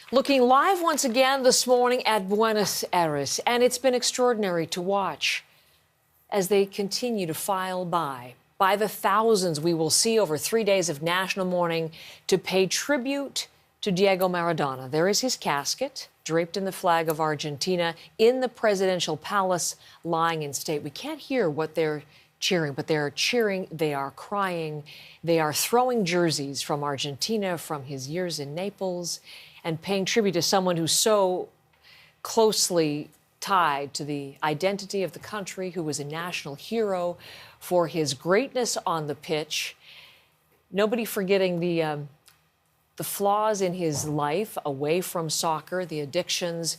Looking live once again this morning at Buenos Aires, and it's been extraordinary to watch as they continue to file by. By the thousands we will see over 3 days of national mourning to pay tribute to Diego Maradona. There is his casket, draped in the flag of Argentina, in the presidential palace, lying in state. We can't hear what they're cheering, but they're cheering, they are crying, they are throwing jerseys from Argentina, from his years in Naples, and paying tribute to someone who's so closely tied to the identity of the country, who was a national hero for his greatness on the pitch. Nobody forgetting the flaws in his life away from soccer, the addictions,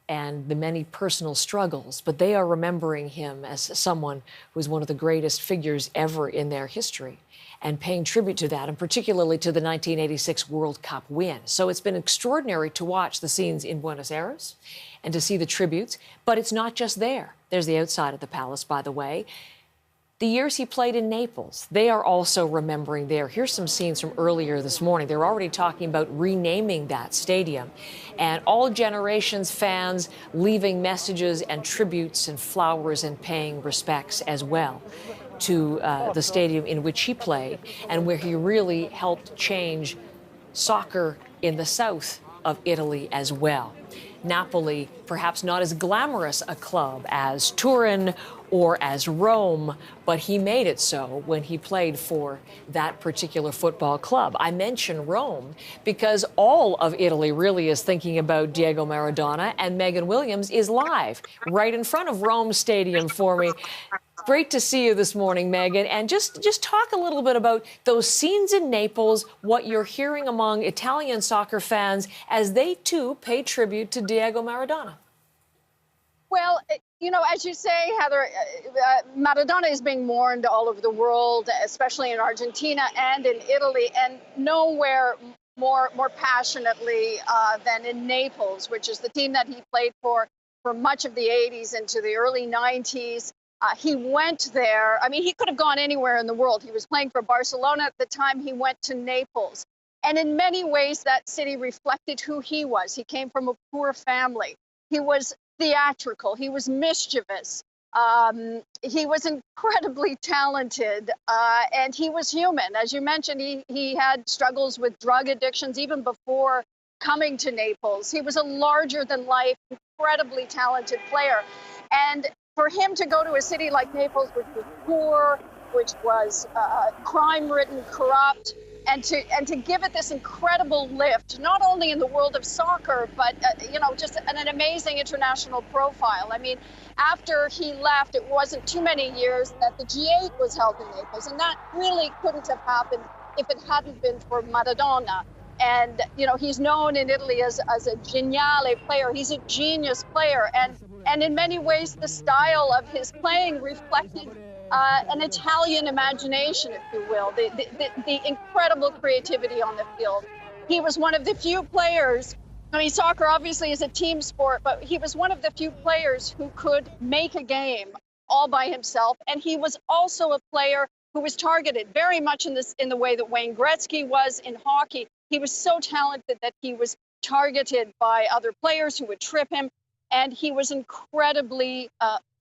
and the many personal struggles, but they are remembering him as someone who was one of the greatest figures ever in their history and paying tribute to that, and particularly to the 1986 World Cup win. So it's been extraordinary to watch the scenes in Buenos Aires and to see the tributes, but it's not just there. There's the outside of the palace, by the way. The years he played in Naples, they are also remembering there. Here's some scenes from earlier this morning. They're already talking about renaming that stadium. And all generations, fans leaving messages and tributes and flowers and paying respects as well to the stadium in which he played and where he really helped change soccer in the south of Italy as well. Napoli, perhaps not as glamorous a club as Turin or as Rome, but he made it so when he played for that particular football club. I mention Rome because all of Italy really is thinking about Diego Maradona, and Megan Williams is live right in front of Rome Stadium for me. Great to see you this morning, Megan. And just talk a little bit about those scenes in Naples, what you're hearing among Italian soccer fans as they, too, pay tribute to Diego Maradona. Well, you know, as you say, Heather, Maradona is being mourned all over the world, especially in Argentina and in Italy, and nowhere more passionately than in Naples, which is the team that he played for much of the 80s into the early 90s. He went there. I mean, he could have gone anywhere in the world. He was playing for Barcelona at the time. He went to Naples. And in many ways, that city reflected who he was. He came from a poor family. He was theatrical. He was mischievous. He was incredibly talented. And he was human. As you mentioned, he had struggles with drug addictions even before coming to Naples. He was a larger-than-life, incredibly talented player. And for him to go to a city like Naples, which was poor, which was crime-ridden, corrupt, and to give it this incredible lift, not only in the world of soccer, but you know, just an amazing international profile. I mean, after he left, it wasn't too many years that the G8 was held in Naples, and that really couldn't have happened if it hadn't been for Maradona. And, you know, he's known in Italy as a geniale player. He's a genius player. And in many ways, the style of his playing reflected an Italian imagination, if you will, the incredible creativity on the field. He was one of the few players, I mean, soccer obviously is a team sport, but he was one of the few players who could make a game all by himself. And he was also a player who was targeted very much in the way that Wayne Gretzky was in hockey. He was so talented that he was targeted by other players who would trip him. And he was incredibly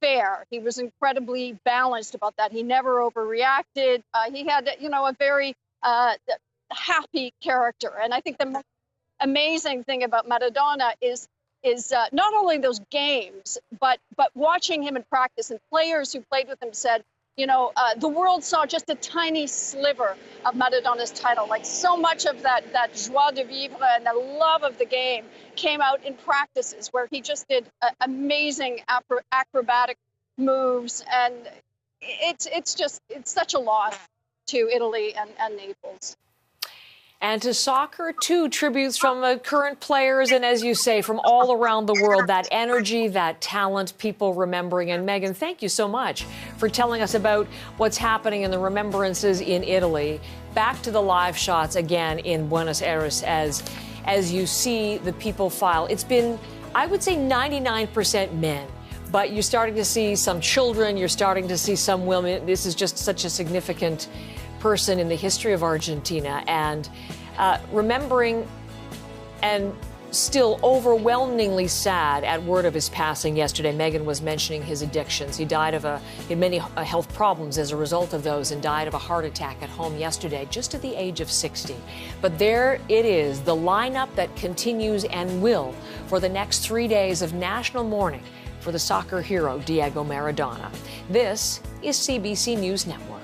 fair. He was incredibly balanced about that. He never overreacted. He had, you know, a very happy character. And I think the most amazing thing about Maradona is not only those games, but watching him in practice. And players who played with him said, you know, the world saw just a tiny sliver of Maradona's title. Like, so much of that joie de vivre and the love of the game came out in practices where he just did amazing acrobatic moves. And it's such a loss to Italy and Naples. And to soccer, too, tributes from current players and, as you say, from all around the world, that energy, that talent, people remembering. And, Megan, thank you so much for telling us about what's happening in the remembrances in Italy. Back to the live shots again in Buenos Aires as you see the people file. It's been, I would say, 99% men. But you're starting to see some children. You're starting to see some women. This is just such a significant person in the history of Argentina, and remembering and still overwhelmingly sad at word of his passing yesterday. Megan was mentioning his addictions. He died of he had many health problems as a result of those and died of a heart attack at home yesterday, just at the age of 60. But there it is, the lineup that continues and will for the next 3 days of national mourning for the soccer hero Diego Maradona. This is CBC News Network.